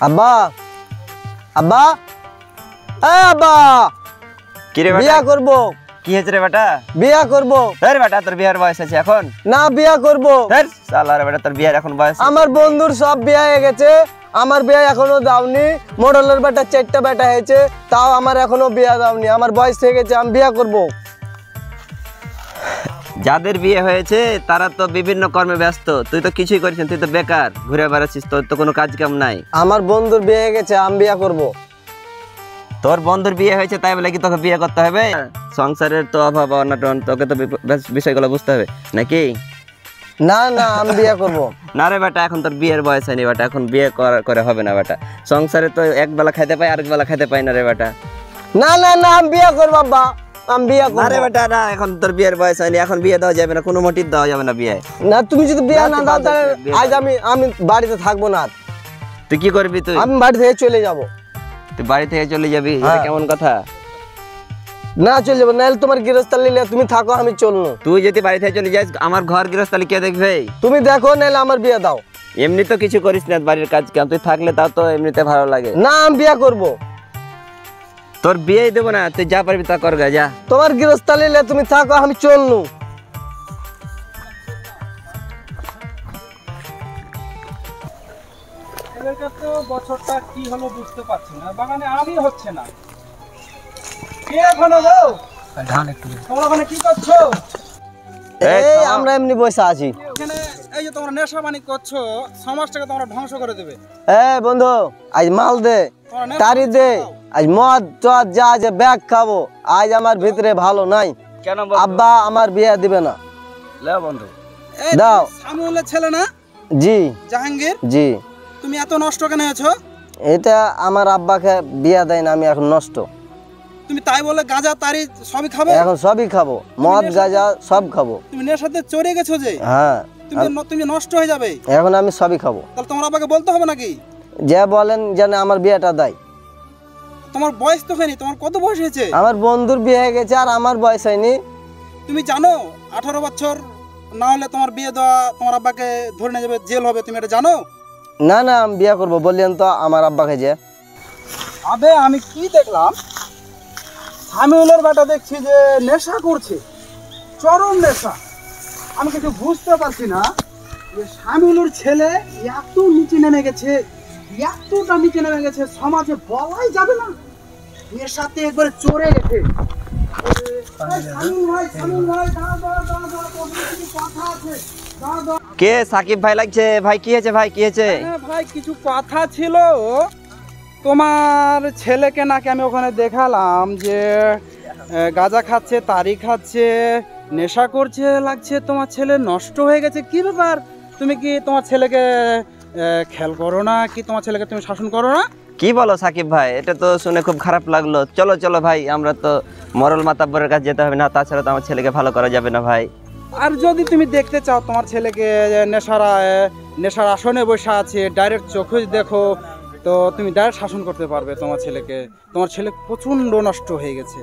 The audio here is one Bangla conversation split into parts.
আব্বা আব্বা আব্বা কি রে বিয়া করব। কি হয়েছে রে বেটা? বিয়া করব। আরে বেটা তোর বিয়ার বয়স আছে এখন? না বিয়া করব। শালা বেটা তোর বিয়ার এখন বয়স? আমার বন্ধুর সব বিয়া হয়ে গেছে, আমার বিয়া এখনো দাওনি। মোড়লের বেটা 4টা বেটা হয়েছে, তাও আমার এখনো বিয়া দাওনি। আমার বয়স হয়ে গেছে, আমি বিয়া করব। যাদের বিয়ে হয়েছে তারা তো বিভিন্ন কর্মে ব্যস্ত, তুই তো কিছুই করিস না, তুই তো বেকার ঘুরে বেড়াচ্ছিস, তোর তো কোনো কাজ কাম নাই। আমার বন্ধুর বিয়ে হয়ে গেছে, আমি বিয়া করব। তোর বন্ধুর বিয়ে হয়েছে তাই বলে কি তোকে বিয়ে করতে হবে? সংসারের তো অভাব অনটন, তোকে তো বিষয়গুলো বুঝতে হবে নাকি? না না আমি বিয়া করব। না রে বেটা, এখন তোর বিয়ের বয়স হয়নি বেটা, এখন বিয়ে করে হবে না বেটা। সংসারে তো এক বেলা খাইতে পাই, আরেক বেলা খাইতে পাই না রে বেটা। না না না আমি বিয়া করব আব্বা, আমি বিয়া করব। আরে বেটা না, এখন তোর বিয়ের বয়স হয়নি, এখন বিয়ে দেওয়া যাবে না, কোনো মোটিভ দেওয়া যাবে না বিয়ে। না তুমি যদি বিয়া না দাও তাহলে আজ আমি বাড়িতে থাকবো না। তুই কি করবি? তুই আমি বাড়ি থেকে চলে যাব। তুই বাড়ি থেকে চলে যাবি? এটা কেমন কথা? না চলে যাবো, নাহলে তোমার গৃহস্থালি নিলে তুমি থাকো, আমি চলনো। তুই যদি বাড়ি থেকে চলে যাস, আমার ঘর গৃহস্থালি কে দেখবে? তুমি দেখো, নাহলে আমার বিয়ে দাও। এমনি তো কিছু করিস না বাড়ির কাজ কাম, তুই থাকলে তাও তো এমনিতে ভালো লাগে। না আমি বিয়ে করব। তোর বিয়েই দেবো না, তুই যা পারবি তা কর গা, যা। তোমার গৃহস্থালি নিলে তুমি থাকো, আমি চলনো। বছরটা কি হলো বুঝতে পারছি না, বাগানে আমই হচ্ছে না। কে এখনো গো? তোমরা ওখানে কি করছো? এই আমরা এমনি বসে আছি। এখানে এই যে তোমরা নেশা বাণিজ্য করছো, সমাজটাকে তোমরা ধ্বংস করে দেবে। বন্ধু আজ মাল দে, তোমরা নেশা তারি দে, আজ মদ চদ যা আছে ব্যাগ খাবো। আজ আমার ভিতরে ভালো নাই। কেন আব্বা আমার বিয়ে দিবে না। লে বন্ধু এই দাও। সামুলের ছেলে না জি জাহাঙ্গীর? জি। তুমি এত নষ্ট কেন হয়েছো? এটা আমার আব্বাকে বিয়ে দেয় না, আমি এখন নষ্ট। তুমি তাই বলে গাঁজা তারি সবই খাবে? এখন সবই খাবো, মদ গাঁজা সব খাবো। তুমি নেশাতে চড়ে গেছো যে, হ্যাঁ তুমি নষ্ট হয়ে যাবে। এখন আমি সবই খাবো। তাহলে তোমার আব্বাকে বলতে হবে নাকি? যে বলেন যেন আমার বিয়েটা দেয়। তোমার বয়স তো হয়নি, তোমার কত বয়স হয়েছে? আমার বন্ধুর বিয়ে হয়ে গেছে আর আমার বয়স হয়নি। তুমি জানো 18 বছর না হলে তোমার বিয়ে দেওয়া তোমার আব্বাকে ধরে নিয়ে যাবে, জেল হবে, তুমি এটা জানো? না না আমি বিয়ে করবো বললেন তো আমার আব্বাকে। যে আবে আমি কি দেখলাম, সামিউলের বেটা দেখছি যে নেশা করছে, চরম নেশা। আমি কিছু বুঝতে পারছি না যে সামিউলের ছেলে এত নিচে নেমে গেছে, এতটা নিচে নেমে গেছে, সমাজে বলাই যাবে না, নেশাতে একবারে চড়ে গেছে। কে? সাকিব ভাই লাগছে ভাই? কি হয়েছে ভাই, কি হয়েছে? ভাই কিছু কথা ছিল, তোমার ছেলেকে নাকি আমি ওখানে দেখালাম যে গাঁজা খাচ্ছে, তারি খাচ্ছে, নেশা করছে, লাগছে তোমার ছেলে নষ্ট হয়ে গেছে। কি ব্যাপার? তুমি কি তোমার ছেলেকে খেয়াল করো না কি? তোমার ছেলেকে তুমি শাসন করো না? কি বলো সাকিব ভাই? এটা তো শুনে খুব খারাপ লাগলো। চলো চলো ভাই, আমরা তো মরল মাতাব্বরের কাছে যেতে হবে না, তাছাড়া তো আমার ছেলেকে ভালো করা যাবে না ভাই। আর যদি তুমি দেখতে চাও তোমার ছেলেকে নেশার আসনে বসে আছে, ডাইরেক্ট চোখে দেখো, তো তুমি ডাইরেক্ট শাসন করতে পারবে তোমার ছেলেকে। তোমার ছেলে প্রচণ্ড নষ্ট হয়ে গেছে।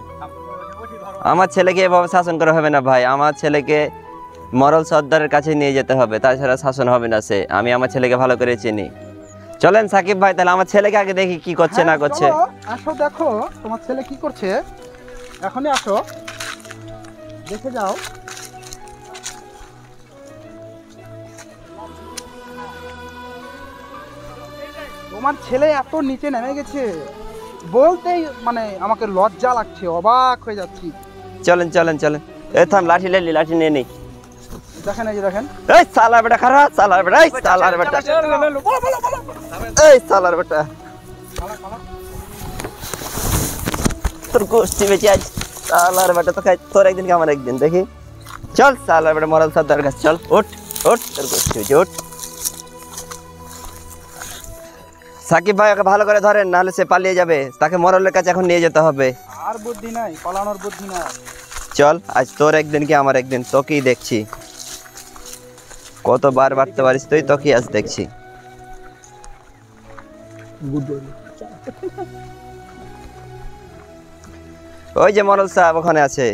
আমার ছেলেকে এভাবে শাসন করা হবে না ভাই, আমার ছেলেকে মরল সর্দারের কাছে নিয়ে যেতে হবে, তাছাড়া শাসন হবে না সে। আমি আমার ছেলেকে ভালো করে চিনি। চলেন সাকিব ভাই, তাহলে আমার ছেলেকে আগে দেখি কি করছে না করছে। আসো দেখো তোমার ছেলে কি করছে, এখনই আসো দেখে যাও। তোমার ছেলে এত নিচে নেমে গেছে বলতেই মানে আমাকে লজ্জা লাগছে, অবাক হয়ে যাচ্ছি। চলেন চলেন চলেন। এই থাম, লাঠি লেলি, লাঠি নিয়ে নি। দেখেন এই যে দেখেন, এই সালার বেটা খারাপ, সালার বেটা, এই সালার বেটা, এই সালার বেটা, তোর গোষ্ঠী বেঁচে আজ। সালার বেটা তো খাই, তোর একদিন কি আমার একদিন, দেখি। চল সালার বেটা মরল সর্দার কাছে চল, ওঠ ওঠ, তোর গোষ্ঠী বেঁচে ওঠ। সাকিব ভাই ওকে ভালো করে ধরেন, নাহলে সে পালিয়ে যাবে, তাকে মরলের কাছে এখন নিয়ে যেতে হবে। আর বুদ্ধি নাই, পালানোর বুদ্ধি নাই। চল, আজ তোর একদিন কি আমার একদিন, তোকেই দেখছি কতবার বাড়তে পারিস তুই, তোকেই আজ দেখছি। ওই যে মরল সাহেব ওখানে আছে।